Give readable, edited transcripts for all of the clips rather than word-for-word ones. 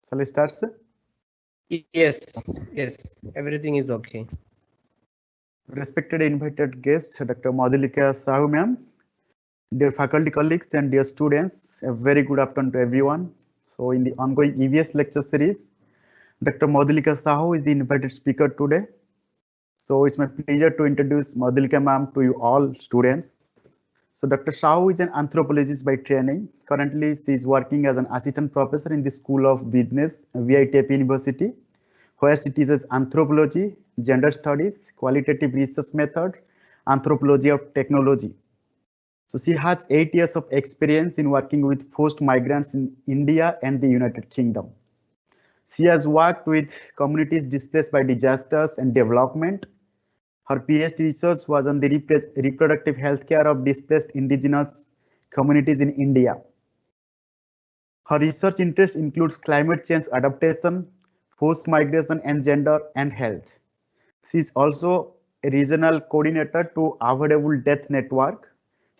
Shall I start, sir? Yes, everything is okay. Respected invited guest, Dr. Madhulika Sahu ma'am, dear faculty colleagues and dear students, a very good afternoon to everyone. So in the ongoing EVS lecture series, Dr. Madhulika Sahu is the invited speaker today. So it's my pleasure to introduce Madhulika ma'am to you all students. So Dr. Sahu is an anthropologist by training. Currently, she is working as an assistant professor in the School of Business, VITP University, where she teaches anthropology, gender studies, qualitative research method, anthropology of technology. So she has 8 years of experience in working with forced migrants in India and the United Kingdom. She has worked with communities displaced by disasters and development. Her PhD research was on the reproductive health care of displaced indigenous communities in India. Her research interest includes climate change adaptation, forced migration and gender and health. She is also a regional coordinator to Avoidable Death Network.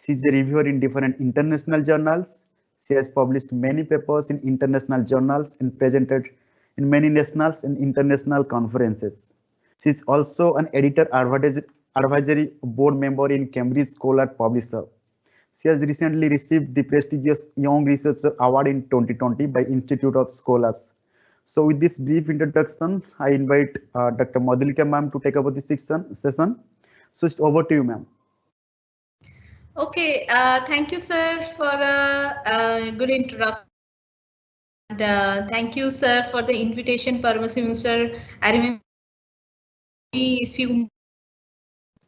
She is a reviewer in different international journals. She has published many papers in international journals and presented in many national and international conferences. She is also an editor advisory board member in Cambridge Scholar Publisher. She has recently received the prestigious Young Researcher Award in 2020 by Institute of Scholars. So with this brief introduction, I invite Dr. Madhulika ma'am to take over the session. So it's over to you, ma'am. Okay, thank you, sir, for a good introduction. And thank you, sir, for the invitation, Paramasim, sir. I remember a few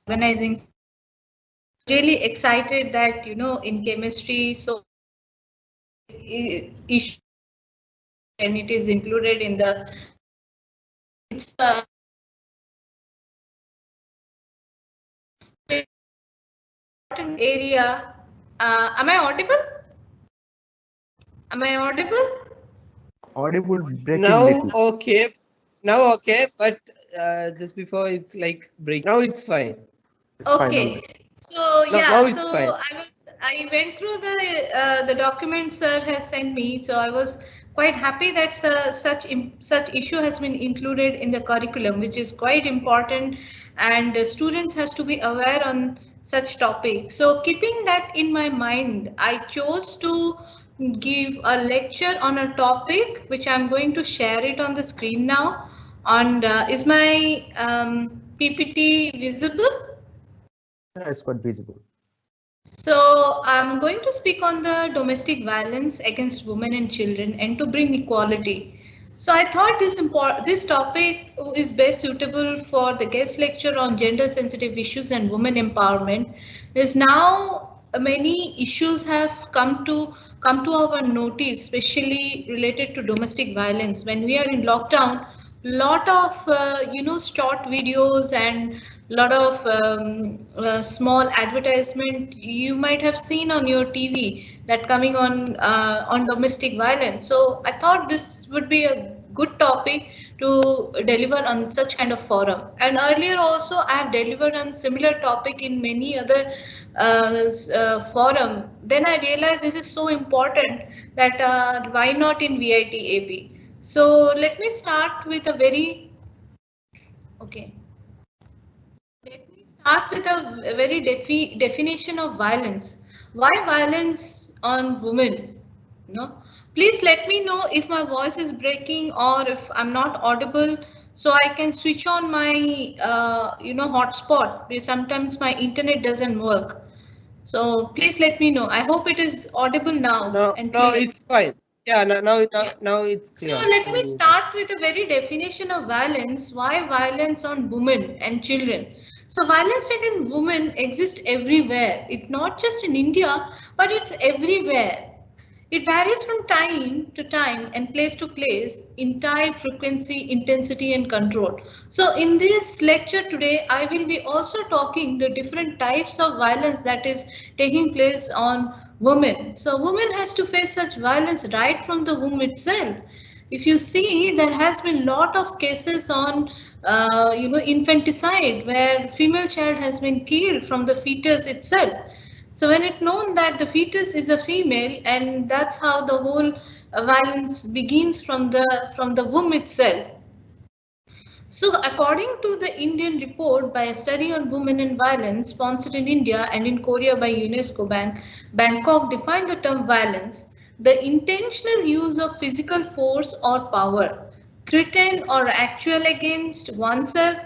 organizing. Really excited that, in chemistry, so issue and it is included in the. It's area. Am I audible? Am I audible? Audible breaking Now little. okay, now okay, but just before it's like break. Now it's fine. It's okay. fine. So No, yeah, now it's so fine. I went through the documents sir has sent me. So I was quite happy that such issue has been included in the curriculum, which is quite important, and the students has to be aware on such topic. So keeping that in my mind, I chose to give a lecture on a topic which I'm going to share it on the screen now. And is my PPT visible? It's quite visible. So I'm going to speak on the domestic violence against women and children and to bring equality. So I thought this topic is best suitable for the guest lecture on gender sensitive issues and women empowerment. There's now many issues have come to our notice, especially related to domestic violence. When we are in lockdown, lot of short videos and lot of small advertisement you might have seen on your TV that coming on domestic violence. So I thought this would be a good topic to deliver on such kind of forum. And earlier also I have delivered on similar topic in many other forum. Then I realized this is so important that why not in VITAB. So let me start with a very okay. Let me start with a very definition of violence. Why violence on women? Please let me know if my voice is breaking or if I'm not audible, so I can switch on my hotspot because sometimes my internet doesn't work. So please let me know. I hope it is audible now. No, it's fine. Yeah, now it's clear. So let me start with a very definition of violence. Why violence on women and children? So violence against women exists everywhere. It's not just in India, but it's everywhere. It varies from time to time and place to place in type, frequency, intensity, and control. So in this lecture today, I will be also talking the different types of violence that is taking place on women. So women has to face such violence right from the womb itself. If you see, there has been lot of cases on infanticide where female child has been killed from the fetus itself. So when it's known that the fetus is a female, and that's how the whole violence begins from the womb itself. So according to the Indian report by a study on women and violence sponsored in India and in Korea by UNESCO, Bangkok defined the term violence, the intentional use of physical force or power, threatened or actual against oneself,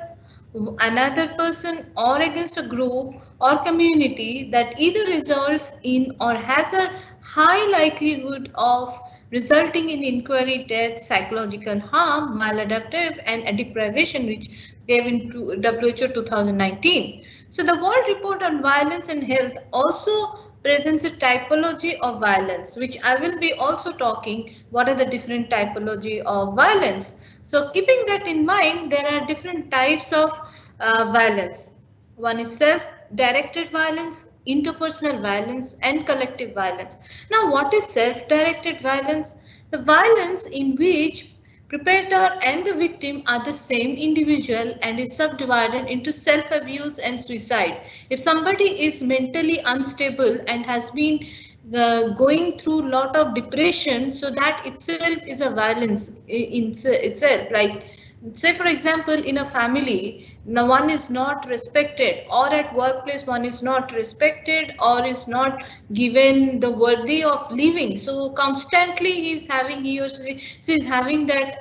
another person, or against a group or community that either results in or has a high likelihood of resulting in inquiry, death, psychological harm, maladaptive, and deprivation, which gave in WHO 2019. So the World Report on Violence and Health also presents a typology of violence, which I will be also talking what are the different typology of violence. So keeping that in mind, there are different types of violence. One is self-directed violence, interpersonal violence, and collective violence. Now, what is self-directed violence? The violence in which perpetrator and the victim are the same individual and is subdivided into self-abuse and suicide. If somebody is mentally unstable and has been going through a lot of depression, so that itself is a violence in itself. Like, say for example, in a family, no one is not respected, or at workplace one is not respected or is not given the worthy of living, so constantly he or she is having that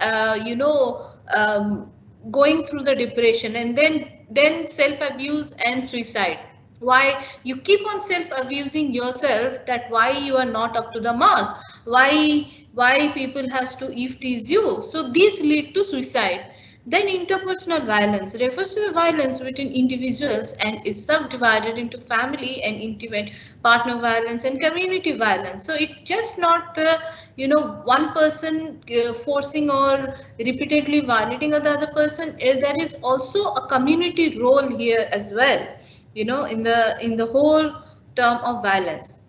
going through the depression, and then self-abuse and suicide. Why you keep on self-abusing yourself, that why you are not up to the mark, why people has to tease you, so these lead to suicide. Then interpersonal violence refers to the violence between individuals and is subdivided into family and intimate partner violence and community violence. So it's just not the one person forcing or repeatedly violating the other person. There is also a community role here as well, in the whole term of violence.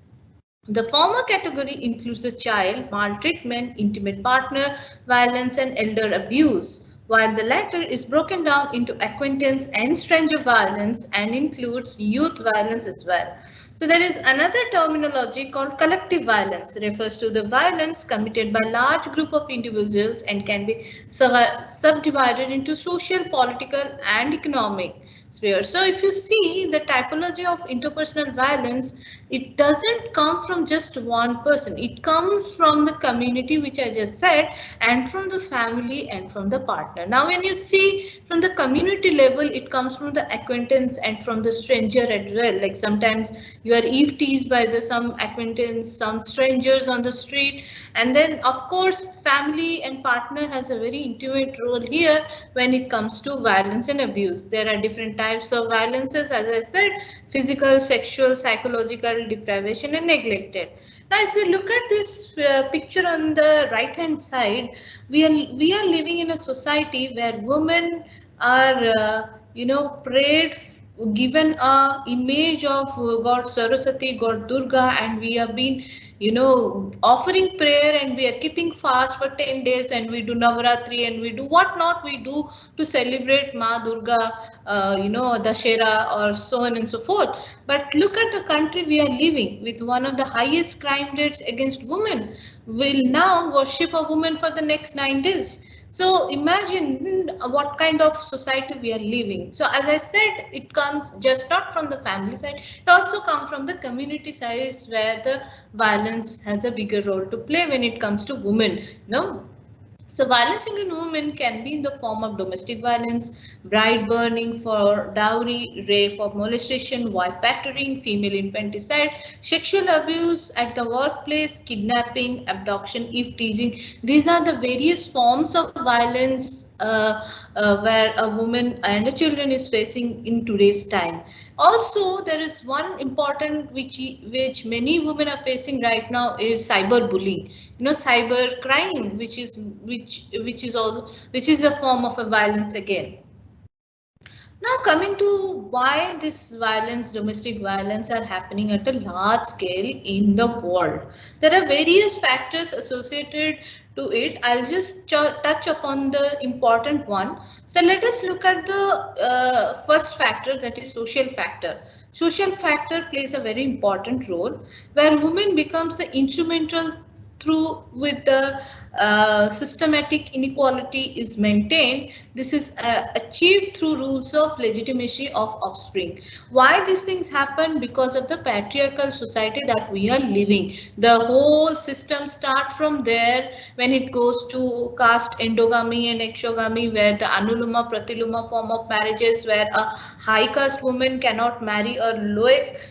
The former category includes the child maltreatment, intimate partner violence, and elder abuse, while the latter is broken down into acquaintance and stranger violence and includes youth violence as well. So there is another terminology called collective violence, refers to the violence committed by large group of individuals and can be subdivided into social, political, and economic sphere. So if you see the typology of interpersonal violence, it doesn't come from just one person. It comes from the community, which I just said, and from the family and from the partner. Now, when you see from the community level, it comes from the acquaintance and from the stranger as well. Like sometimes you are teased by some acquaintance, some strangers on the street, and then of course family and partner has a very intimate role here when it comes to violence and abuse. There are different types of violences, as I said: physical, sexual, psychological, deprivation, and neglected. Now, if you look at this picture on the right hand side, we are living in a society where women are prayed, given a image of God Saraswati, God Durga, and we have been offering prayer, and we are keeping fast for 10 days, and we do Navaratri, and we do what not we do to celebrate Ma Durga, Dashera, or so on and so forth. But look at the country we are living with, one of the highest crime rates against women. Will now worship a woman for the next 9 days. So imagine what kind of society we are living. So as I said, it comes just not from the family side, it also comes from the community side, where the violence has a bigger role to play when it comes to women. So violence against women can be in the form of domestic violence, bride burning for dowry, rape or molestation, wife battering, female infanticide, sexual abuse at the workplace, kidnapping, abduction, teasing. These are the various forms of violence where a woman and a children is facing in today's time. Also, there is one important which many women are facing right now is cyberbullying. Cyber crime, which is a form of a violence again. Now, coming to why this violence, domestic violence, are happening at a large scale in the world. There are various factors associated to it. I'll just touch upon the important one. So let us look at the first factor, that is social factor. Social factor plays a very important role, where women becomes the instrumental through with the systematic inequality is maintained. This is achieved through rules of legitimacy of offspring. Why these things happen? Because of the patriarchal society that we are living. The whole system starts from there when it goes to caste endogamy and exogamy, where the anuluma pratiluma form of marriages, where a high caste woman cannot marry a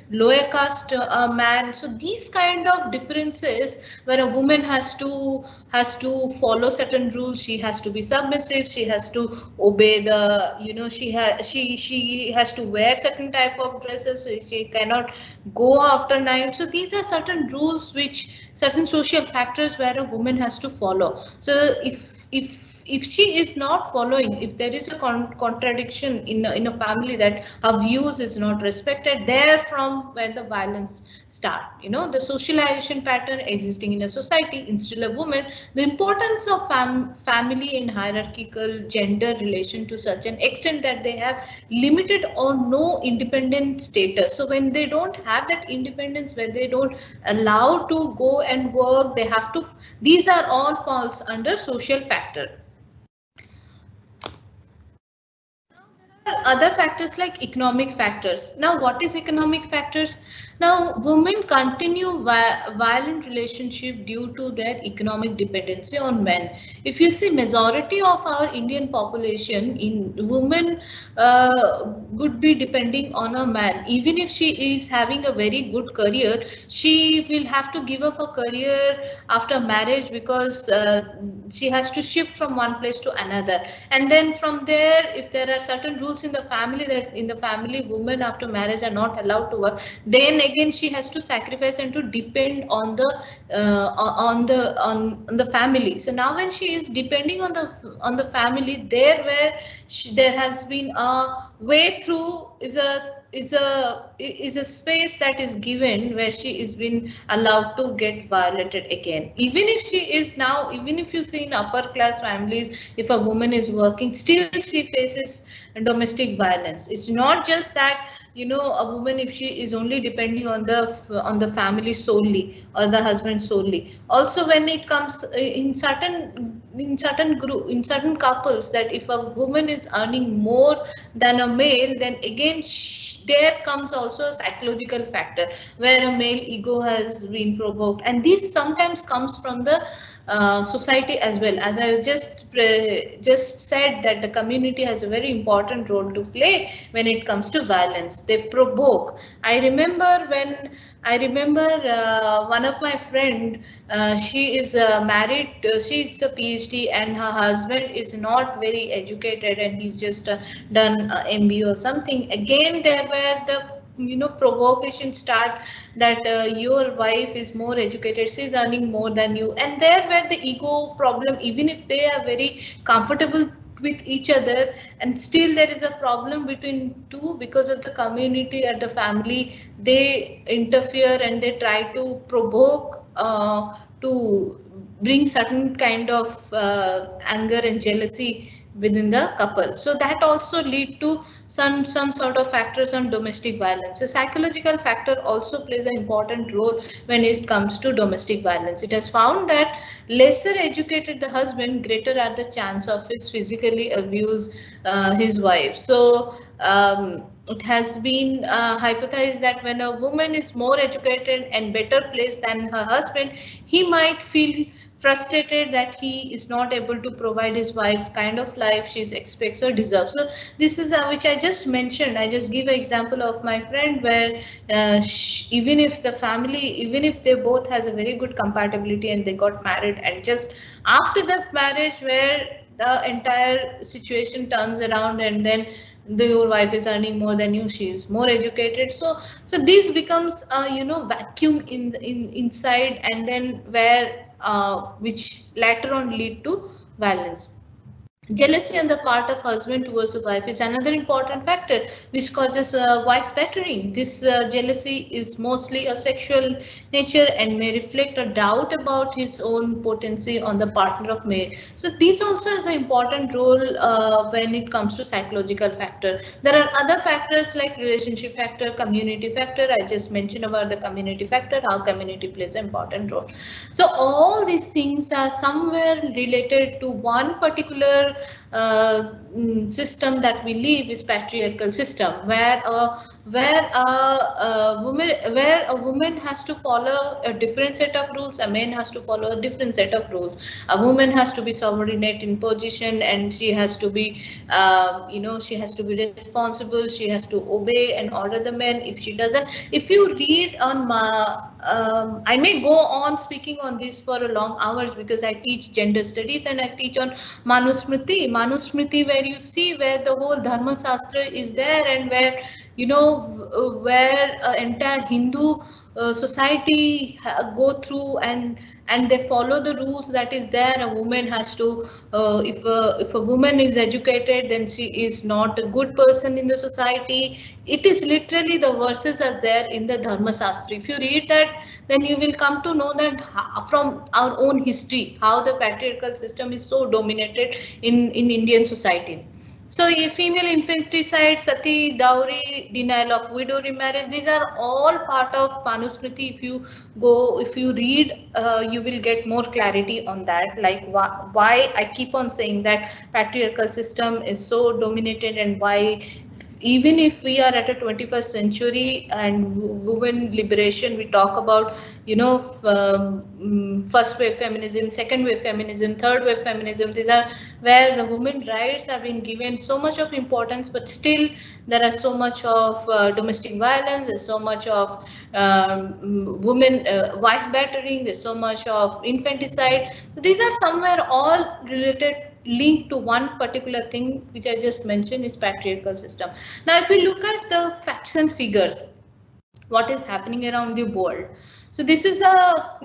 lower caste man. So these kind of differences, where a woman has to follow certain rules, she has to be submissive, she has to obey the, she has to wear certain type of dresses, so she cannot go after night. So these are certain rules, which certain social factors where a woman has to follow. So if she is not following, if there is a contradiction in a family, that her views is not respected, there from where the violence start. The socialization pattern existing in a society instill a woman the importance of family in hierarchical gender relation to such an extent that they have limited or no independent status. So when they don't have that independence, where they don't allow to go and work, they have to, these are all falls under social factor. Other factors like economic factors. Now, what is economic factors? Now, women continue violent relationship due to their economic dependency on men. If you see, majority of our Indian population, in women would be depending on a man. Even if she is having a very good career, she will have to give up a career after marriage, because she has to shift from one place to another. And then from there, if there are certain rules in the family, that in the family women after marriage are not allowed to work, then again she has to sacrifice and to depend on the family. So now when she is depending on the family, there where there has been a way through is a space that is given, where she is been allowed to get violated again. Even if she is now, even if you see in upper class families, if a woman is working, still she faces domestic violence. It's not just that, a woman, if she is only depending on the family solely, or the husband solely. Also, when it comes in certain couples, that if a woman is earning more than a male, then again there comes also a psychological factor, where a male ego has been provoked, and this sometimes comes from the society as well. As I just said, that the community has a very important role to play when it comes to violence. They provoke. I remember one of my friend, she is married, she is a PhD, and her husband is not very educated, and he's just done MBA or something. Again, there were the provocation start, that your wife is more educated, she's earning more than you, and there where the ego problem, even if they are very comfortable with each other, and still there is a problem between two, because of the community or the family, they interfere and they try to provoke to bring certain kind of anger and jealousy within the couple. So that also lead to some sort of factors on domestic violence. So psychological factor also plays an important role when it comes to domestic violence. It has found that lesser educated the husband, greater are the chance of his physically abuse his wife. So it has been hypothesized that when a woman is more educated and better placed than her husband, he might feel frustrated that he is not able to provide his wife kind of life she expects or deserves. So this is which I just mentioned. I just give an example of my friend, where even if the family, even if they both has a very good compatibility and they got married, and just after the marriage, where the entire situation turns around, and then your wife is earning more than you, she is more educated, so this becomes a vacuum inside, and then where which later on lead to violence. Jealousy on the part of husband towards the wife is another important factor which causes wife battering. This jealousy is mostly a sexual nature and may reflect a doubt about his own potency on the partner of male. So this also has an important role when it comes to psychological factor. There are other factors like relationship factor, community factor. I just mentioned about the community factor, how community plays an important role. So all these things are somewhere related to one particular system that we live is patriarchal system where a woman has to follow a different set of rules, a man has to follow a different set of rules. A woman has to be subordinate in position and she has to be she has to be responsible, she has to obey and order the man. If she doesn't, if you read on I may go on speaking on this for a long hours because I teach gender studies and I teach on Manusmriti, where you see where the whole Dharma Shastra is there and where where entire Hindu society go through and they follow the rules that is there. A woman has to if a woman is educated, then she is not a good person in the society. It is literally the verses are there in the Dharma Shastra. If you read that, then you will come to know that from our own history how the patriarchal system is so dominated in Indian society. So female infanticide, sati, dowry, denial of widow remarriage, these are all part of Manusmriti. If you read, you will get more clarity on that, like why I keep on saying that patriarchal system is so dominated and why even if we are at a 21st century and women liberation, we talk about, first wave feminism, second wave feminism, third wave feminism. These are where the women rights have been given so much of importance, but still there are so much of domestic violence, there's so much of women wife battering, there's so much of infanticide. So these are somewhere all related, linked to one particular thing which I just mentioned is patriarchal system. Now, if we look at the facts and figures, what is happening around the world. So this is a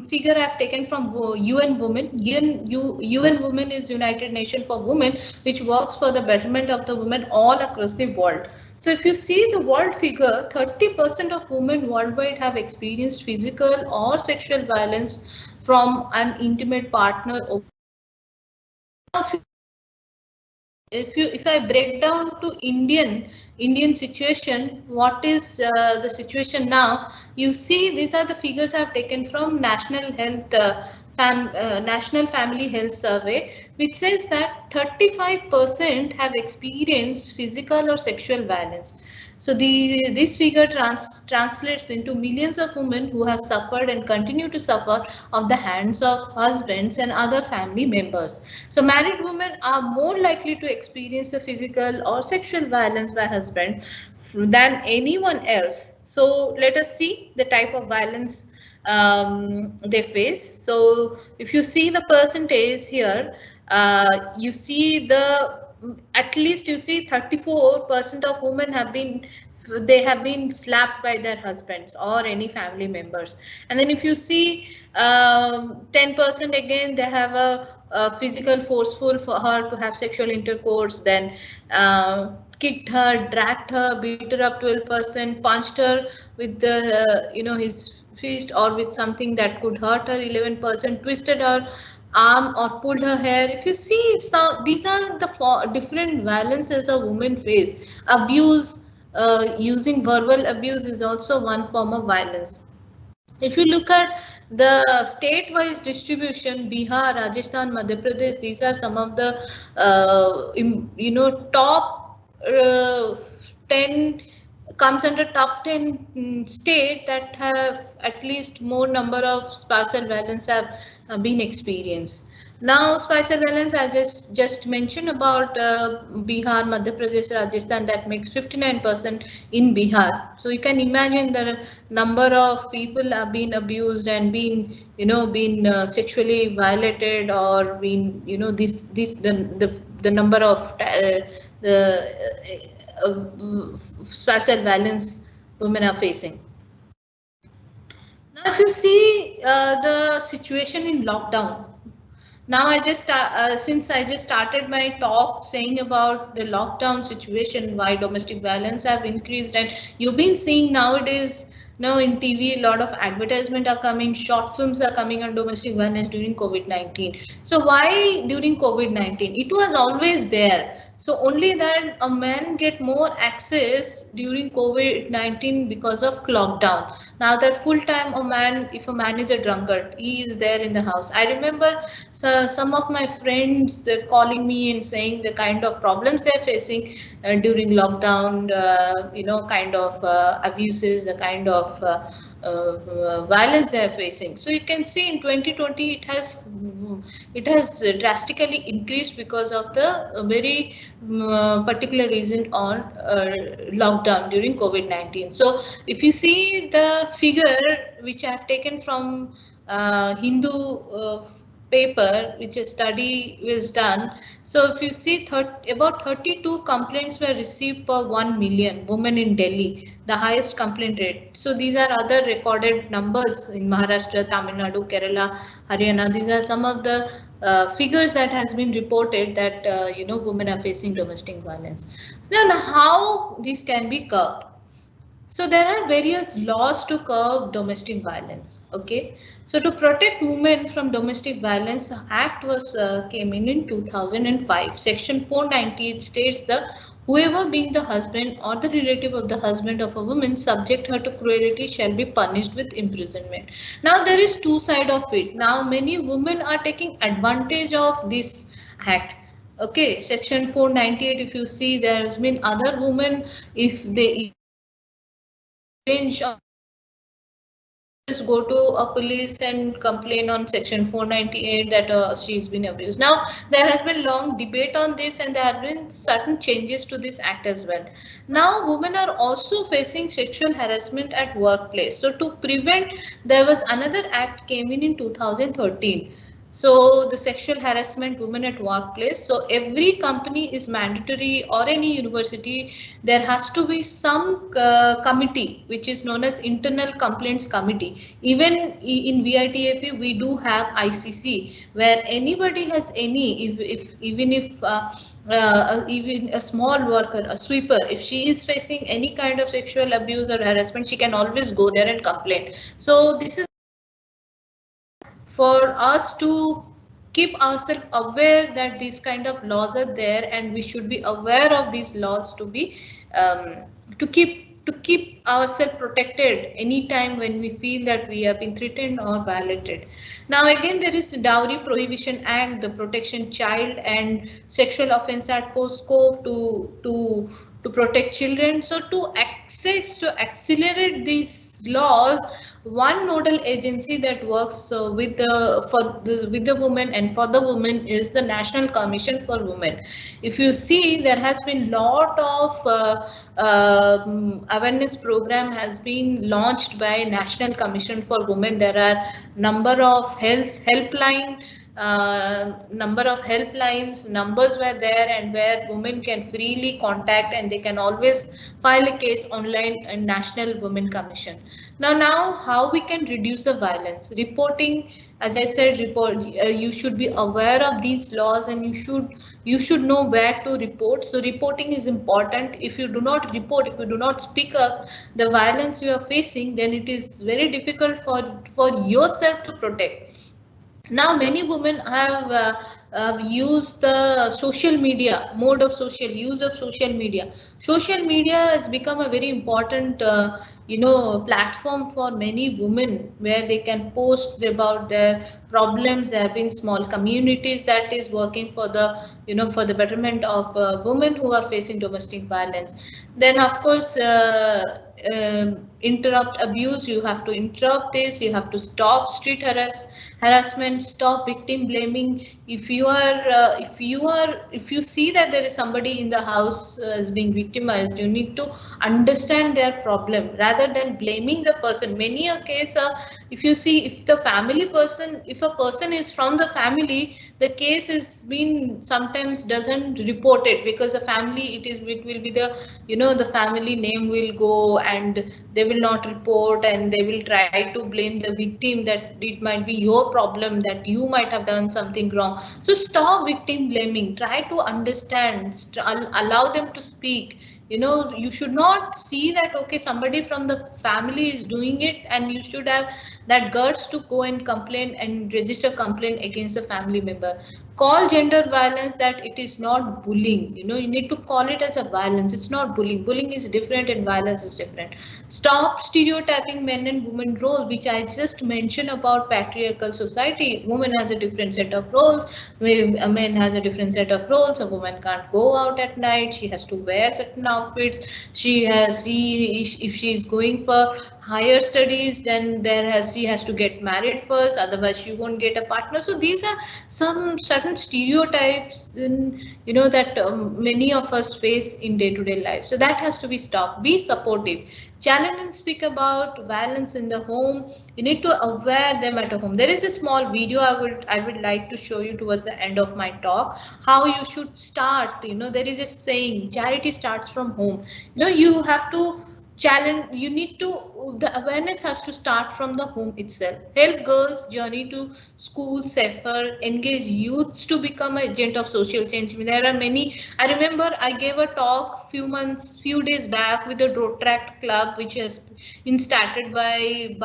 figure I've taken from UN Women. UN Women is United Nations for Women, which works for the betterment of the women all across the world. So if you see the world figure, 30% of women worldwide have experienced physical or sexual violence from an intimate partner. If I break down to Indian situation, what is the situation now? You see, these are the figures I've taken from National Family Health Survey, which says that 35% have experienced physical or sexual violence. So this figure translates into millions of women who have suffered and continue to suffer of the hands of husbands and other family members. So married women are more likely to experience the physical or sexual violence by husband than anyone else. So let us see the type of violence they face. So if you see the percentage here, you see at least you see 34% of women have been slapped by their husbands or any family members. And then if you see 10% again, they have a physical forceful for her to have sexual intercourse, then kicked her, dragged her, beat her up 12%, punched her with the his fist or with something that could hurt her 11%, twisted her arm or pulled her hair. If you see, these are the different violences a woman face. Abuse, using verbal abuse is also one form of violence. If you look at the state-wise distribution, Bihar, Rajasthan, Madhya Pradesh, these are some of the top 10 comes under top 10 state that have at least more number of spousal violence have been experienced. Now, spousal violence, I just mentioned about Bihar, Madhya Pradesh, Rajasthan, that makes 59% in Bihar. So you can imagine the number of people have been abused and been sexually violated or been the number of spousal violence women are facing. Now, if you see the situation in lockdown, Now since I just started my talk saying about the lockdown situation, why domestic violence have increased, and you've been seeing nowadays, now in TV, a lot of advertisement are coming, short films are coming on domestic violence during COVID-19. So why during COVID-19? It was always there. So only that a man get more access during COVID-19 because of lockdown. Now that full time a man, if a man is a drunkard, he is there in the house. I remember some of my friends, they're calling me and saying the kind of problems they're facing during lockdown, kind of abuses, the kind of violence they are facing. So you can see in 2020 it has drastically increased because of the very particular reason on lockdown during COVID-19. So if you see the figure which I have taken from Hindu paper, which a study was done. So if you see about 32 complaints were received per 1 million women in Delhi, the highest complaint rate. So these are other recorded numbers in Maharashtra, Tamil Nadu, Kerala, Haryana. These are some of the figures that has been reported that women are facing domestic violence. Now how these can be curbed? So there are various laws to curb domestic violence. Okay, so to protect women from domestic violence, the Act was came in 2005. Section 498 states that whoever being the husband or the relative of the husband of a woman subject her to cruelty shall be punished with imprisonment. Now there is two sides of it. Now many women are taking advantage of this act. Okay, section 498, if you see, there has been other women, if they range of just go to a police and complain on section 498 that she's been abused. Now there has been long debate on this and there have been certain changes to this act as well. Now women are also facing sexual harassment at workplace. So to prevent, there was another act came in 2013. So the sexual harassment women at workplace. So every company is mandatory, or any university, there has to be some committee which is known as internal complaints committee. Even in VITAP we do have ICC, where anybody has any, even a small worker, a sweeper, if she is facing any kind of sexual abuse or harassment, she can always go there and complain. So this is for us to keep ourselves aware that these kind of laws are there, and we should be aware of these laws to be to keep ourselves protected anytime when we feel that we have been threatened or violated. Now again, there is the Dowry Prohibition Act, the Protection Child and Sexual Offence Act POSCO to protect children. So to accelerate these laws, one nodal agency that works with the women and for the women is the National Commission for Women. If you see, there has been lot of awareness program has been launched by National Commission for Women. There are number of helplines numbers were there, and where women can freely contact and they can always file a case online in National Women Commission. Now how we can reduce the violence? Reporting, as I said, you should be aware of these laws, and you should know where to report. So reporting is important. If you do not report, if you do not speak up the violence you are facing, then it is very difficult for yourself to protect. Now many women have used the social media, use of social media. Social media has become a very important platform for many women, where they can post about their problems. There have been small communities that is working for the betterment of women who are facing domestic violence. Then of course, interrupt abuse. You have to interrupt this. You have to stop street harassment, stop victim blaming. If you see that there is somebody in the house is being victimized, you need to understand their problem rather than blaming the person. Many a case, if you see, if a person is from the family, the case is been sometimes doesn't report it, because the family, it will be the the family name will go, and they will not report, and they will try to blame the victim that it might be your problem, that you might have done something wrong. So stop victim blaming. Try to understand, allow them to speak. You should not see that okay, somebody from the family is doing it, and you should have that guts to go and complain and register complaint against the family member. Call gender violence that it is not bullying. You need to call it as a violence. It's not bullying. Bullying is different and violence is different. Stop stereotyping men and women role, which I just mentioned about patriarchal society. Woman has a different set of roles. A man has a different set of roles. A woman can't go out at night. She has to wear certain outfits. If she is going for higher studies, then she has to get married first, otherwise she won't get a partner. So these are some certain stereotypes that many of us face in day-to-day life. So that has to be stopped. Be supportive, challenge and speak about violence in the home. You need to aware them at home. There is a small video I would like to show you towards the end of my talk, how you should start. There is a saying, charity starts from home. You have to challenge, the awareness has to start from the home itself. Help girls journey to school safer, engage youths to become an agent of social change. There are many. I remember I gave a talk few days back with the Rotaract Club, which has been started by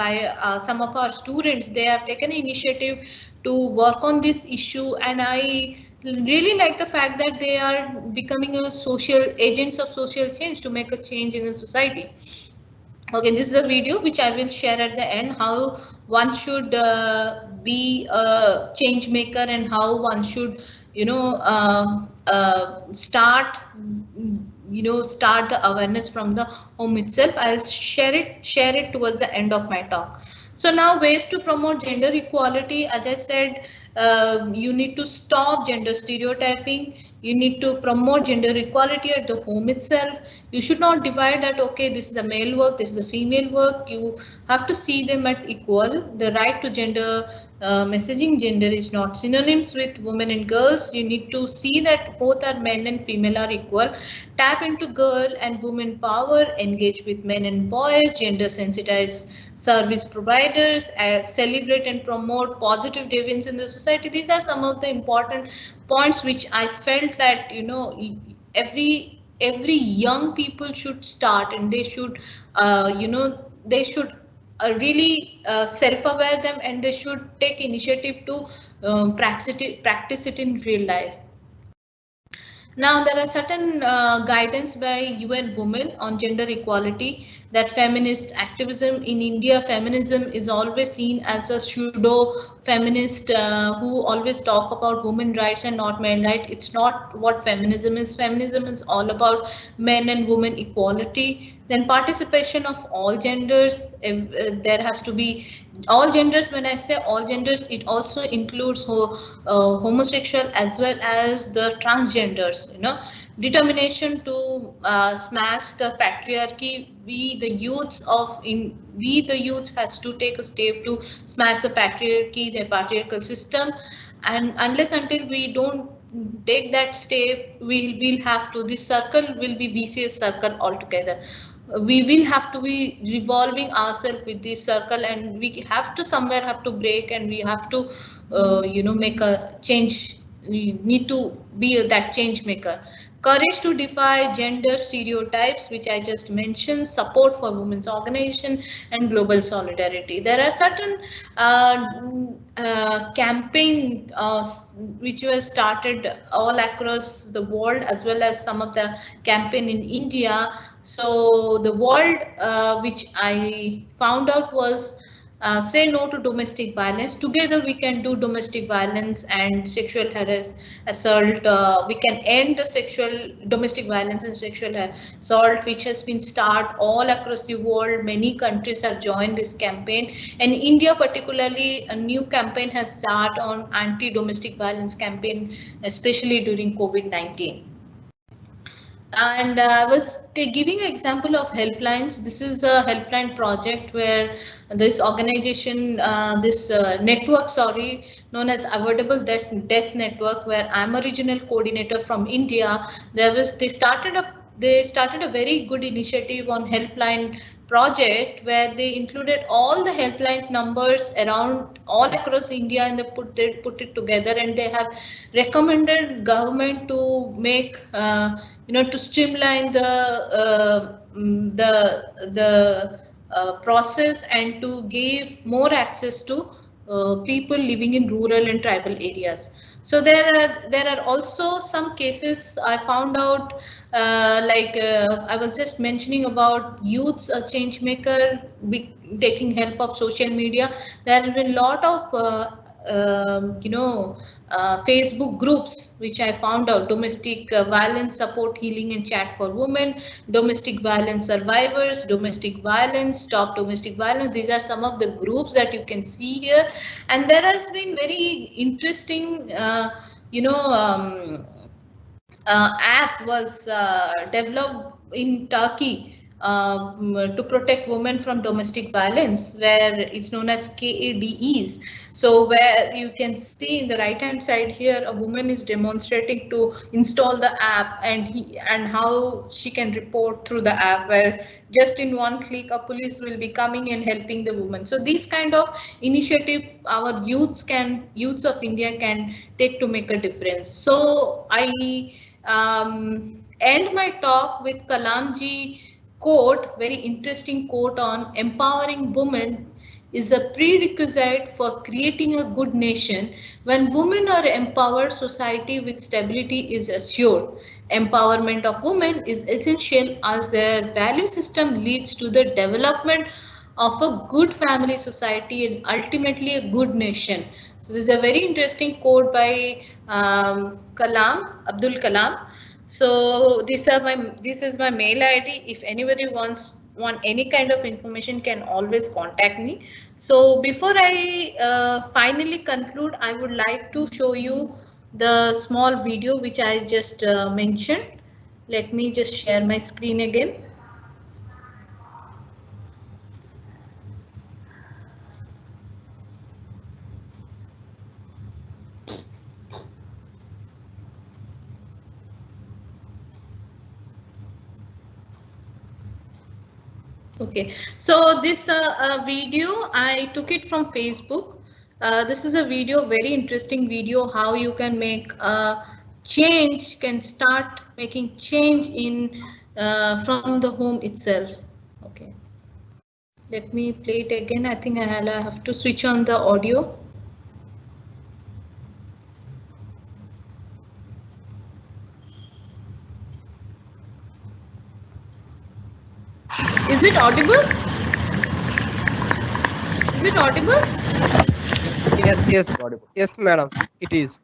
some of our students. They have taken initiative to work on this issue, and I really like the fact that they are becoming a social agents of social change to make a change in the society. Okay, this is a video which I will share at the end, how one should be a change maker and how one should start the awareness from the home itself. I'll share it towards the end of my talk. So now, ways to promote gender equality. As I said, you need to stop gender stereotyping. You need to promote gender equality at the home itself. You should not divide that, okay, this is the male work, this is the female work. You have to see them at equal. The right to gender messaging, gender is not synonyms with women and girls. You need to see that both are men and female are equal. Tap into girl and women power, engage with men and boys, gender sensitize service providers, celebrate and promote positive deviance in the society. These are some of the important points which I felt that every young people should start, and they should really self-aware them, and they should take initiative to practice it in real life. Now, there are certain guidance by UN Women on gender equality, that feminist activism in India, feminism is always seen as a pseudo feminist who always talk about women rights and not men rights. It's not what feminism is. Feminism is all about men and women equality. Then participation of all genders. There has to be all genders. When I say all genders, it also includes homosexual as well as the transgenders. Determination to smash the patriarchy. We the youths has to take a step to smash the patriarchy, the patriarchal system, and unless until we don't take that step, we'll have to, this circle will be vicious circle altogether. We will have to be revolving ourselves with this circle, and we have to somewhere have to break, and we have to make a change. We need to be that change maker. Courage to defy gender stereotypes, which I just mentioned, support for women's organization, and global solidarity. There are certain campaign which was started all across the world, as well as some of the campaign in India. So the world which I found out was say no to domestic violence. Together we can do domestic violence and sexual assault. We can end the domestic violence and sexual assault, which has been started all across the world. Many countries have joined this campaign, and India particularly, a new campaign has started on anti-domestic violence campaign, especially during COVID-19. And I was giving an example of helplines. This is a helpline project where this organization, network, known as Avoidable Death Network, where I'm a regional coordinator from India. They started a very good initiative on helpline project where they included all the helpline numbers around all across India, and they put it together, and they have recommended government to make to streamline the process and to give more access to people living in rural and tribal areas. So there are also some cases I found out, I was just mentioning about youths, a change maker, taking help of social media. There have been a lot of Facebook groups which I found out: domestic violence support, healing and chat for women, domestic violence survivors, domestic violence, stop domestic violence. These are some of the groups that you can see here, and there has been very interesting app was developed in Turkey to protect women from domestic violence, where it's known as KADEs. So where you can see in the right hand side here, a woman is demonstrating to install the app, and how she can report through the app, where just in one click a police will be coming and helping the woman. So these kind of initiative our youths of India can take to make a difference. So I end my talk with Kalamji quote, very interesting quote on empowering women is a prerequisite for creating a good nation. When women are empowered, society with stability is assured. Empowerment of women is essential as their value system leads to the development of a good family, society, and ultimately a good nation. So this is a very interesting quote by Abdul Kalam. So this is my mail ID. If anybody want any kind of information, can always contact me. So before I finally conclude, I would like to show you the small video which I just mentioned. Let me just share my screen again. Okay, so this video, I took it from Facebook. This is a video, very interesting video, how you can make a change, can start making change in from the home itself. Okay, let me play it again. I think I have to switch on the audio. Is it audible? Is it audible? Yes, audible. Yes, madam, it is.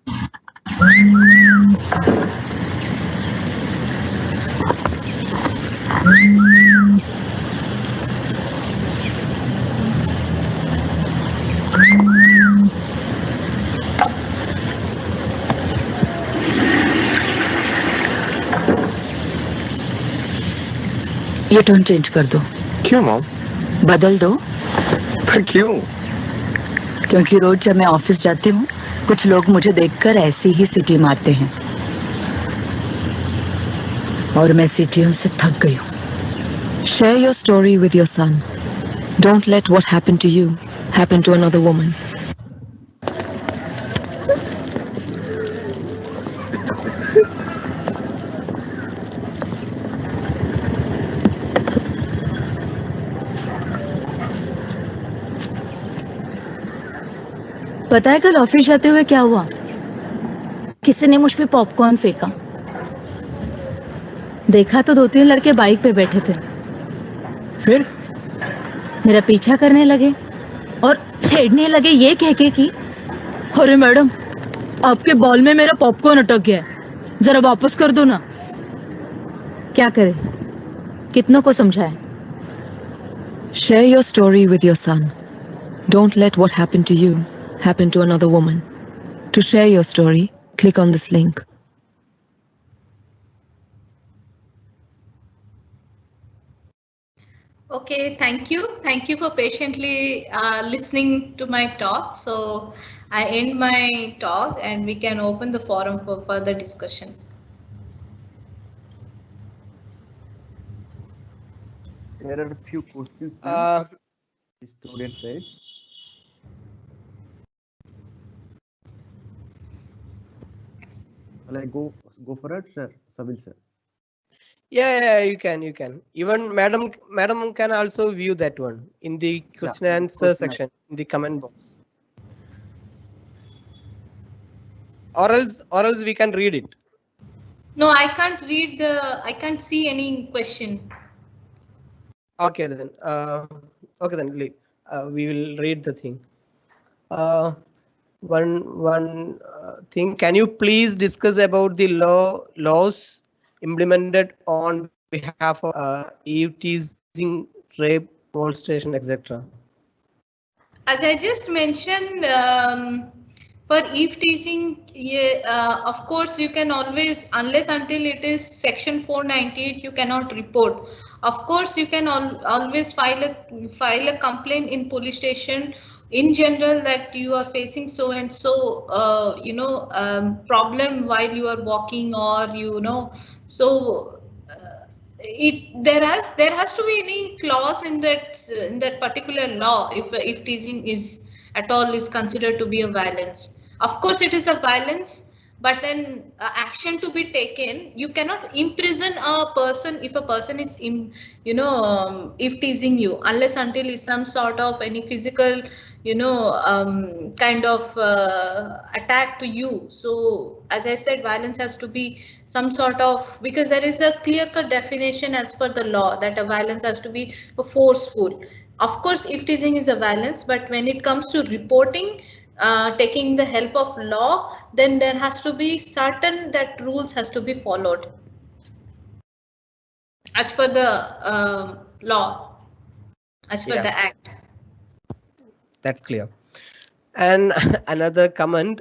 ये tone change कर दो। क्यों mom? बदल दो। पर क्यों? क्योंकि रोज जब मैं ऑफिस जाती हूँ, कुछ लोग मुझे देखकर ऐसी ही सीटी मारते हैं और मैं सीटियों से थक गई हूँ। Share your story with your son. Don't let what happened to you happen to another woman. पता है कल ऑफिस जाते हुए क्या हुआ? किसी ने मुझ पे पॉपकॉर्न फेंका। देखा तो 2-3 लड़के बाइक पे बैठे थे। फिर मेरा पीछा करने लगे और छेड़ने लगे ये कह के कि अरे मैडम, आपके बॉल में मेरा पॉपकॉर्न अटक गया है, जरा वापस कर दो ना। क्या करे, कितनों को समझाए? Share your story with your son. Don't let what happened to you happen to another woman. To share your story, click on this link. Okay, thank you. Thank you for patiently listening to my talk. So I end my talk and we can open the forum for further discussion. There are a few questions, ma'am. The student said. Shall I go for it, sir? Sabil sir. Yeah, you can. Even madam can also view that one in the question and answer question section in the comment box. Or else we can read it. No, I can't read I can't see any question. Okay then. Leave. We will read the thing. One thing. Can you please discuss about the laws implemented on behalf of eve teasing, rape, molestation, etc. As I just mentioned, for eve teasing, of course, you can always, unless until it is section 498, you cannot report. Of course, you can always file a complaint in police station in general that you are facing so and so, problem while you are walking, or so. There has to be any clause in that particular law if teasing is at all is considered to be a violence. Of course it is a violence, but then action to be taken. You cannot imprison a person if a person is if teasing you, unless until is some sort of any physical kind of attack to you. So as I said, violence has to be some sort of, because there is a clear-cut definition as per the law that a violence has to be forceful. Of course, if teasing is a violence, but when it comes to reporting, taking the help of law, then there has to be certain that rules has to be followed as per the law, as per the act. That's clear. And another comment.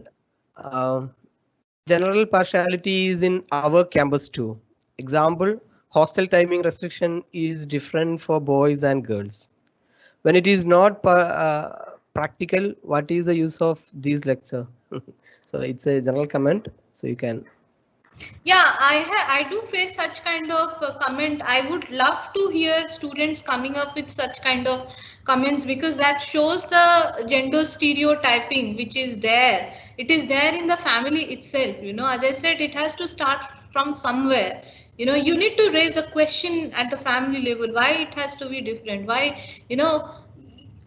General partiality is in our campus too. Example, hostel timing restriction is different for boys and girls. When it is not practical, what is the use of these lecture? So it's a general comment, so you can. Yeah, I do face such kind of comment. I would love to hear students coming up with such kind of comments, because that shows the gender stereotyping which is there. It is there in the family itself. As I said, it has to start from somewhere. You need to raise a question at the family level, why it has to be different, why,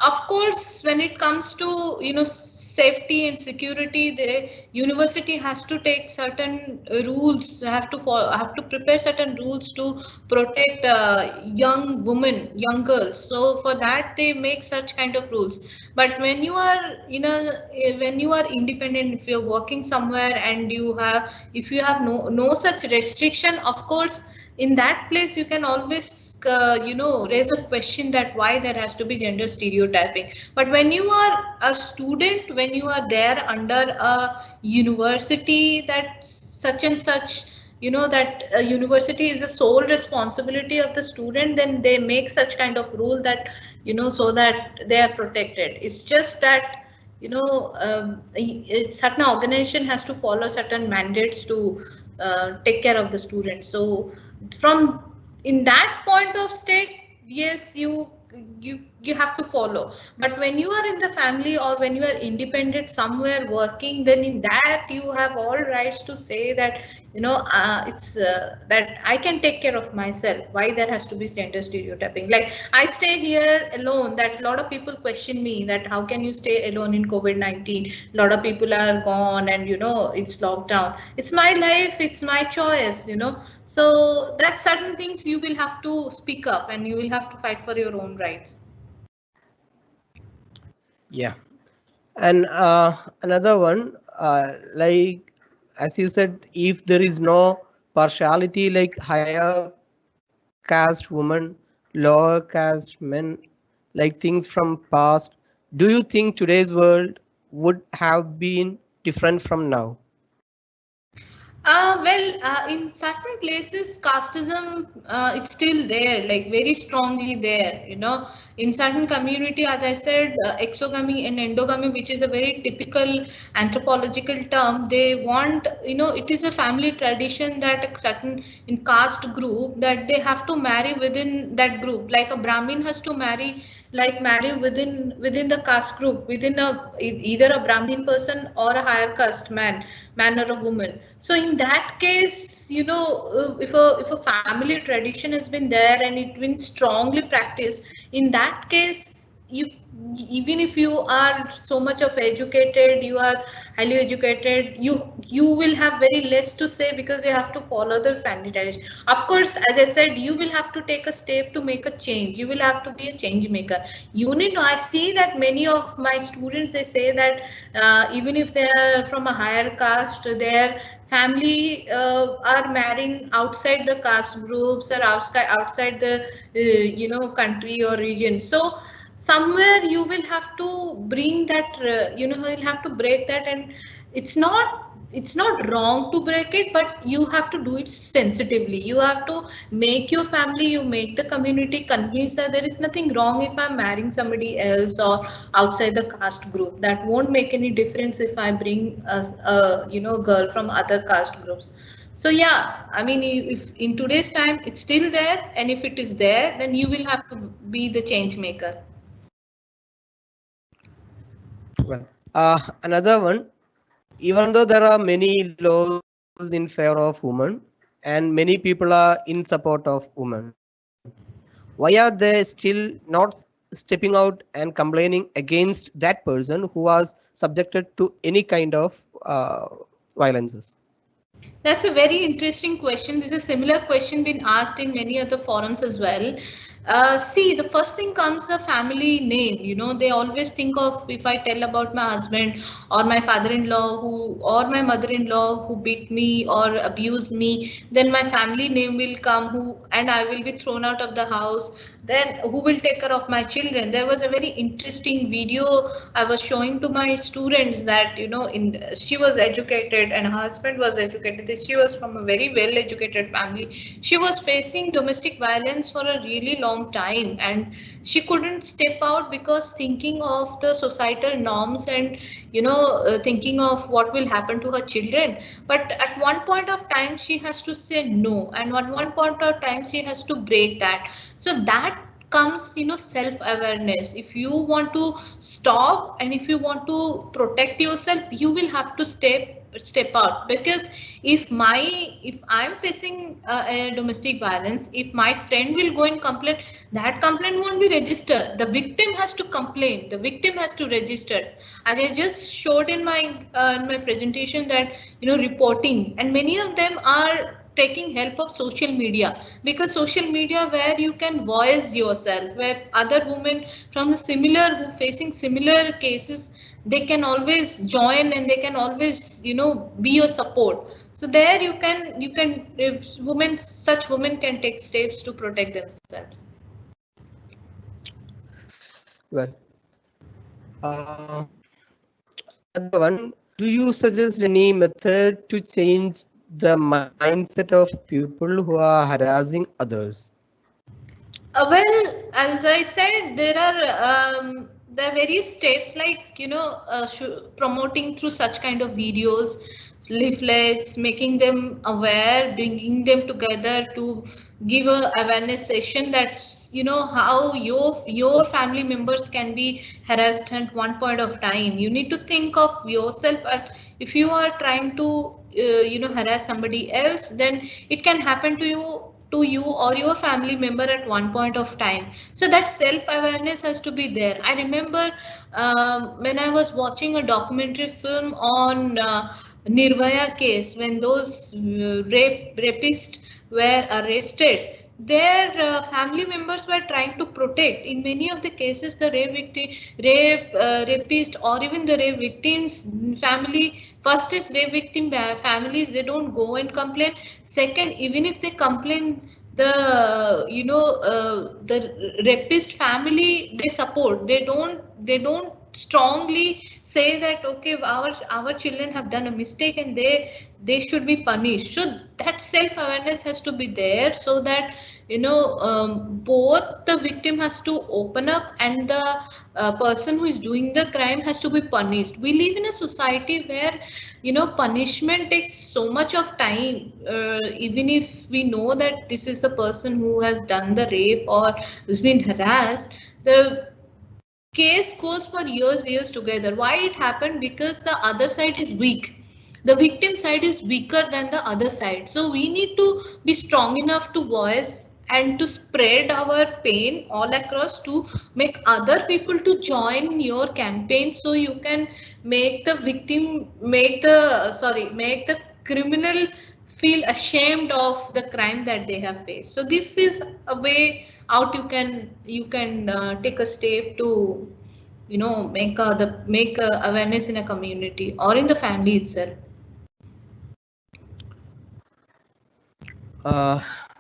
of course, when it comes to safety and security, the university has to take certain rules, have to prepare certain rules to protect young women, young girls. So for that they make such kind of rules. But when you are when you are independent, if you're working somewhere and if you have no such restriction, of course in that place you can always raise a question that why there has to be gender stereotyping. But when you are a student, when you are there under a university that such and such, that university is the sole responsibility of the student, then they make such kind of rule that so that they are protected. It's just that certain organization has to follow certain mandates to take care of the students. So from in that point of state, yes, you have to follow. But when you are in the family or when you are independent somewhere working, then in that you have all rights to say that it's that I can take care of myself. Why there has to be gender stereotyping? Like I stay here alone, that a lot of people question me that how can you stay alone in COVID-19? A lot of people are gone and it's lockdown. It's my life, it's my choice, so that's certain things you will have to speak up and you will have to fight for your own rights. Yeah. And another one, like as you said, if there is no partiality, like higher caste women, lower caste men, like things from past, do you think today's world would have been different from now? In certain places, casteism it's still there, like very strongly there. In certain community, as I said, exogamy and endogamy, which is a very typical anthropological term, they want, it is a family tradition that a certain in caste group that they have to marry within that group. Like a Brahmin has to marry within the caste group, within either a Brahmin person or a higher caste man or a woman. So in that case, if a family tradition has been there and it's been strongly practiced, in that case, even if you are so much of educated, you are highly educated, you will have very less to say because you have to follow the family tradition. Of course, as I said, you will have to take a step to make a change. You will have to be a change maker. I see that many of my students, they say that even if they are from a higher caste, their family are marrying outside the caste groups or outside the country or region. So somewhere you will have to bring that, you'll have to break that, and it's not wrong to break it, but you have to do it sensitively. You have to make your family, you make the community convinced that there is nothing wrong if I'm marrying somebody else or outside the caste group. That won't make any difference if I bring a girl from other caste groups. So yeah, I mean, if in today's time it's still there, and if it is there, then you will have to be the change maker. Well, another one, even though there are many laws in favor of women and many people are in support of women, why are they still not stepping out and complaining against that person who was subjected to any kind of violences? That's a very interesting question. This is a similar question been asked in many other forums as well. See, the first thing comes the family name. They always think of, if I tell about my husband or my father-in-law or my mother-in-law who beat me or abused me, then my family name will come, and I will be thrown out of the house. Then who will take care of my children? There was a very interesting video I was showing to my students that, she was educated and her husband was educated. She was from a very well educated family. She was facing domestic violence for a really long time, and she couldn't step out because thinking of the societal norms and thinking of what will happen to her children. But at one point of time she has to say no, and at one point of time she has to break that. So that comes self-awareness. If you want to stop and if you want to protect yourself, you will have to step out. Because if I'm facing a domestic violence, if my friend will go and complain, that complaint won't be registered. The victim has to complain, the victim has to register. As I just showed in my presentation, that reporting, and many of them are taking help of social media, because social media where you can voice yourself, where other women from the who facing similar cases, they can always join and they can always be your support. So there you can such women can take steps to protect themselves. Well, another one, do you suggest any method to change the mindset of people who are harassing others? Well, as I said, there are various steps, like promoting through such kind of videos, leaflets, making them aware, bringing them together to give a awareness session that how your family members can be harassed at one point of time. You need to think of yourself, if you are trying to harass somebody else, then it can happen to you or your family member at one point of time. So that self-awareness has to be there. I remember when I was watching a documentary film on Nirbhaya case, when those rapists were arrested, their family members were trying to protect. In many of the cases, the rapist or even the rape victims family, first is rape victim families, they don't go and complain. Second, even if they complain, the rapist family, they support. They don't strongly say that okay, our children have done a mistake and they should be punished. So that self-awareness has to be there, so that both the victim has to open up and the person who is doing the crime has to be punished. We live in a society where punishment takes so much of time, even if we know that this is the person who has done the rape or who's been harassed, the case goes for years together. Why it happened? Because the other side is weak, the victim side is weaker than the other side. So we need to be strong enough to voice and to spread our pain all across, to make other people to join your campaign, so you can make the victim, make the criminal feel ashamed of the crime that they have faced. So this is a way out. You can take a step to make a awareness in a community or in the family itself.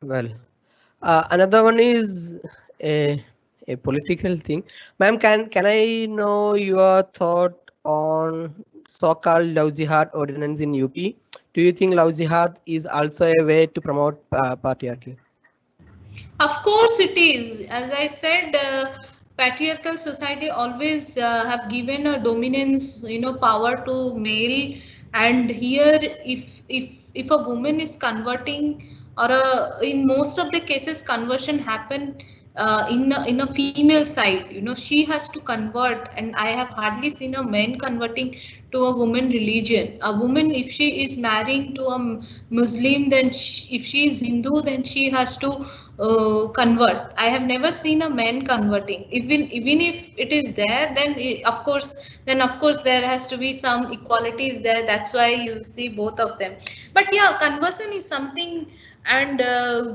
Well, another one is a political thing. Ma'am, can I know your thought on so-called love jihad ordinance in UP? Do you think love jihad is also a way to promote patriarchy? Of course it is. As I said, patriarchal society always have given a dominance, power to male. And here, if a woman is converting, or in most of the cases, conversion happen in a female side. She has to convert, and I have hardly seen a man converting to a woman religion. A woman, if she is marrying to a Muslim, then if she is Hindu, then she has to convert. I have never seen a man converting. Even if it is there, then of course there has to be some equalities there. That's why you see both of them. But yeah, conversion is something, and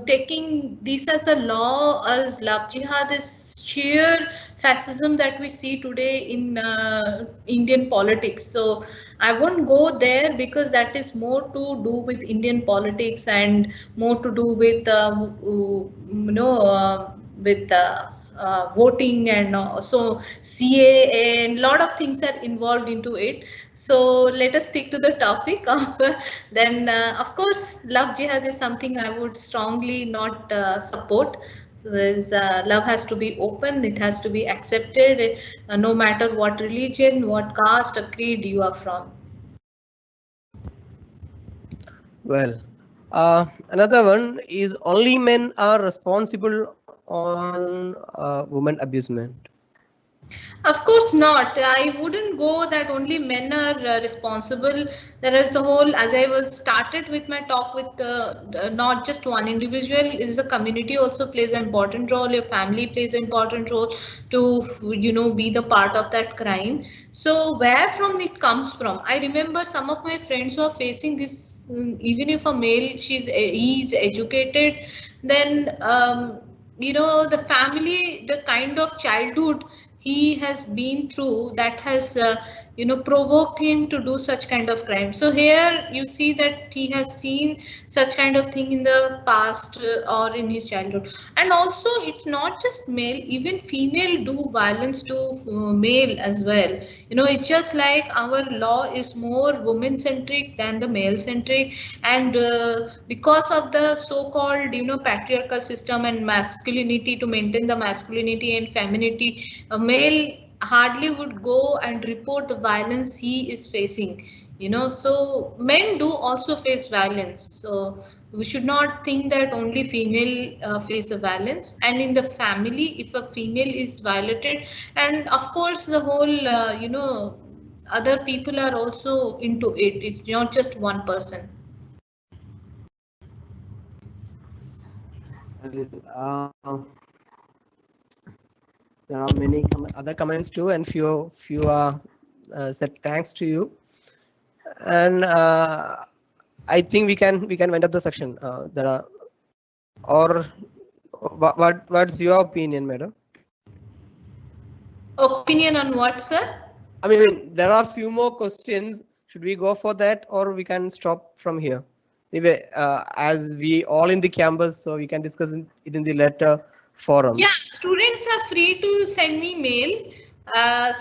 taking this as a law, as love jihad, is sheer fascism that we see today in Indian politics. So I won't go there, because that is more to do with Indian politics and more to do with with voting, and so CAA, and lot of things are involved into it. So let us stick to the topic of then of course love jihad is something I would strongly not support. So there's love has to be open, it has to be accepted, no matter what religion, what caste or creed you are from. Well, another one is only men are responsible on women abusement. Of course not. I wouldn't go that only men are responsible. There is a whole, as I was started with my talk with not just one individual, is a community also plays an important role. Your family plays an important role to be the part of that crime. So where from it comes from? I remember some of my friends who are facing this. Even if a male, he's educated, then the family, the kind of childhood he has been through, that has provoked him to do such kind of crime. So here you see that he has seen such kind of thing in the past or in his childhood. And also it's not just male, even female do violence to male as well. It's just like our law is more women centric than the male centric, and because of the so-called patriarchal system and masculinity, to maintain the masculinity and femininity, a male hardly would go and report the violence he is facing. So men do also face violence. So we should not think that only female face a violence. And in the family, if a female is violated, and of course the whole other people are also into it. It's not just one person. There are many other comments too, and few said thanks to you. And I think we can wind up the section. There are, or what's your opinion, madam? Opinion on what, sir? I mean, there are few more questions. Should we go for that, or we can stop from here? Anyway, as we all in the campus, so we can discuss it in the later forum. Yeah, students are free to send me mail.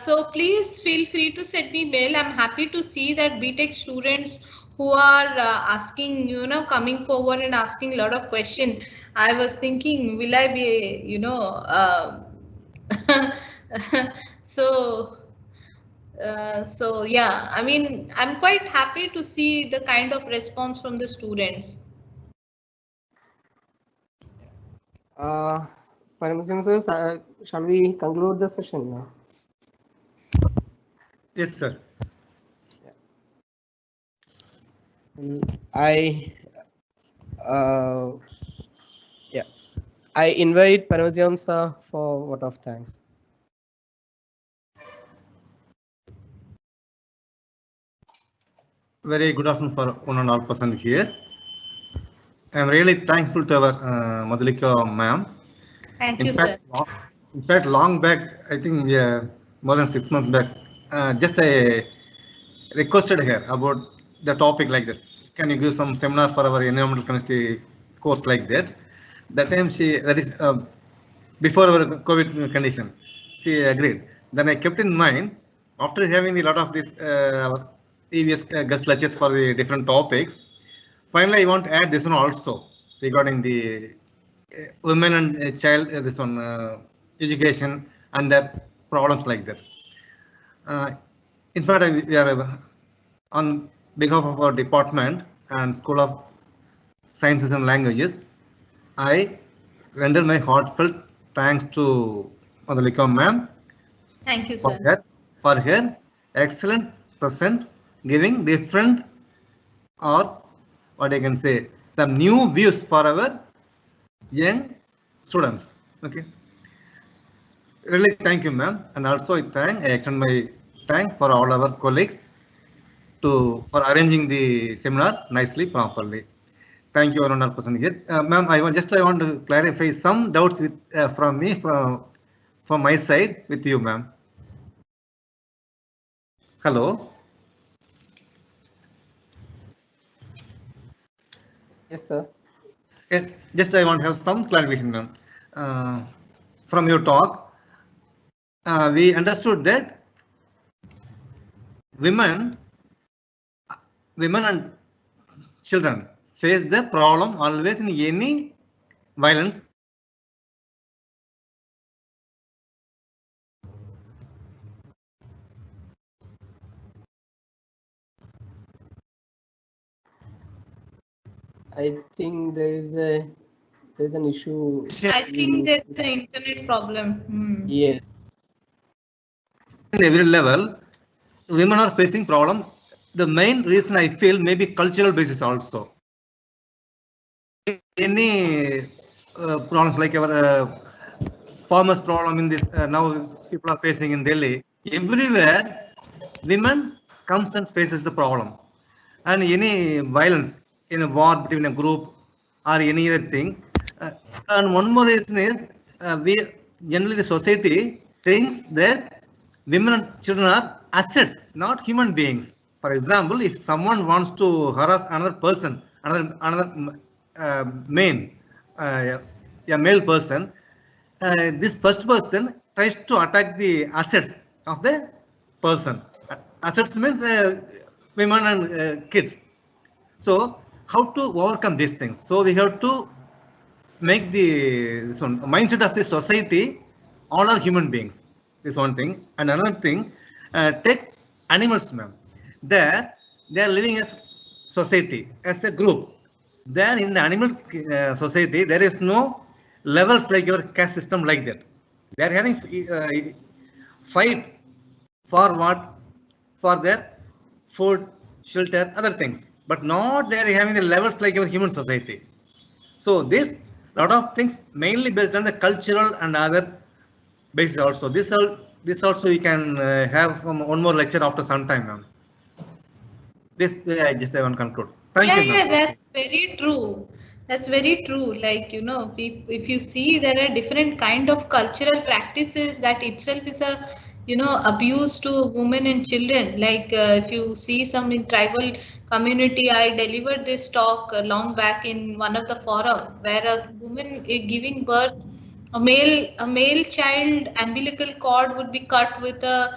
So please feel free to send me mail. I'm happy to see that BTech students who are asking, coming forward and asking a lot of questions. I was thinking, will I be, so yeah, I mean, I'm quite happy to see the kind of response from the students. Paramasivam sir, shall we conclude the session now? Yes, sir. I invite Paramasivam sir for vote of thanks. Very good afternoon for one and all person here. I am really thankful to our Madhulika ma'am. Thank you, sir. In fact, long back, I think more than 6 months back, just I requested her about the topic like that. Can you give some seminar for our environmental chemistry course like that? That time that is before our COVID condition, she agreed. Then I kept in mind, after having a lot of this previous guest lectures for the different topics, finally I want to add this one also regarding the women and child, this one education and their problems like that. In fact, we are on behalf of our department and School of Sciences and Languages, I render my heartfelt thanks to Madhulika ma'am. Thank you, sir. For her excellent present, giving different, or what I can say, some new views for our young students. Okay. Really thank you, ma'am. And also I extend my thank for all our colleagues for arranging the seminar nicely, properly. Thank you, one person here. Ma'am, I want to clarify some doubts with from me from my side with you, ma'am. Hello. Yes, sir. Just I want to have some clarification, ma'am. From your talk, we understood that women and children face the problem always in any violence. I think there's an issue. I think there's an internet problem. Yes. At every level, women are facing problem. The main reason I feel maybe cultural basis also. Any problems like our farmers problem in this now people are facing in Delhi. Everywhere, women comes and faces the problem, and any violence in a war between a group or any other thing. And one more reason is we generally the society thinks that women and children are assets, not human beings. For example, if someone wants to harass another person, another male person, this first person tries to attack the assets of the person. Assets means women and kids. So how to overcome these things? So we have to make the mindset of the society, all are human beings. This one thing. And another thing, take animals, ma'am. There they are living as society, as a group. There in the animal society, there is no levels like your caste system like that. They are having fight for what? For their food, shelter, other things, but not they are having the levels like your human society. So this lot of things mainly based on the cultural and other basis also. This also you can have one more lecture after some time, ma'am. This I just want to conclude. Thank you, Yeah, that's very true. That's very true. Like, if you see there are different kind of cultural practices that itself is a, abuse to women and children. Like if you see some in tribal community, I delivered this talk long back in one of the forum where a woman is giving birth A male child umbilical cord would be cut with a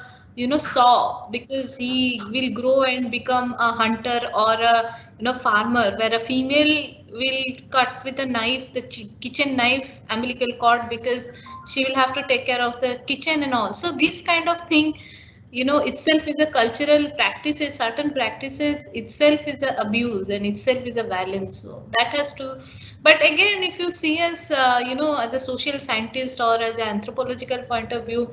saw, because he will grow and become a hunter or a farmer, where a female will cut with a knife, the kitchen knife umbilical cord, because she will have to take care of the kitchen and all. So this kind of thing itself is a cultural practices. Certain practices itself is a abuse and itself is a violence. So that has to. But again, if you see as as a social scientist or as an anthropological point of view,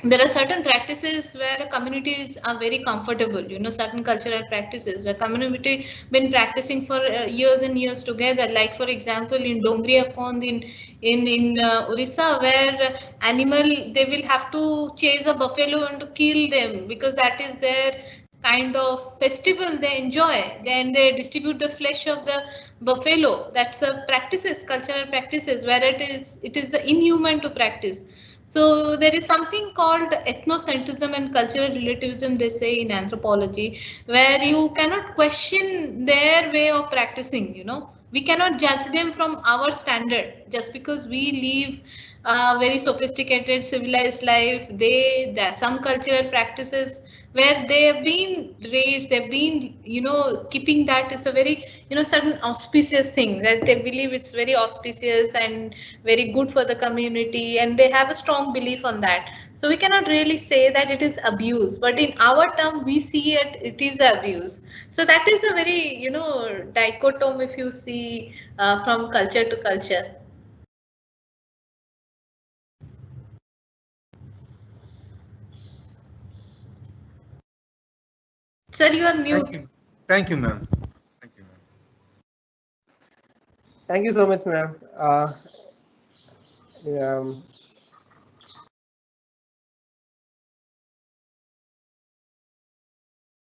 there are certain practices where communities are very comfortable. Certain cultural practices where community been practicing for years and years together. Like for example, in Dongri Akond in Orissa, where animal, they will have to chase a buffalo and to kill them, because that is their kind of festival they enjoy. Then they distribute the flesh of the buffalo. That's a practices, cultural practices, where it is inhuman to practice. So there is something called ethnocentrism and cultural relativism, they say in anthropology, where you cannot question their way of practicing. We cannot judge them from our standard just because we live a very sophisticated, civilized life. There are some cultural practices where they have been raised, they've been, keeping that is a very, certain auspicious thing, that they believe it's very auspicious and very good for the community, and they have a strong belief on that. So we cannot really say that it is abuse, but in our term, we see it is abuse. So that is a very, dichotomy if you see from culture to culture. Sir, you are mute. Thank you, ma'am. Thank you, ma'am. Thank you so much, ma'am.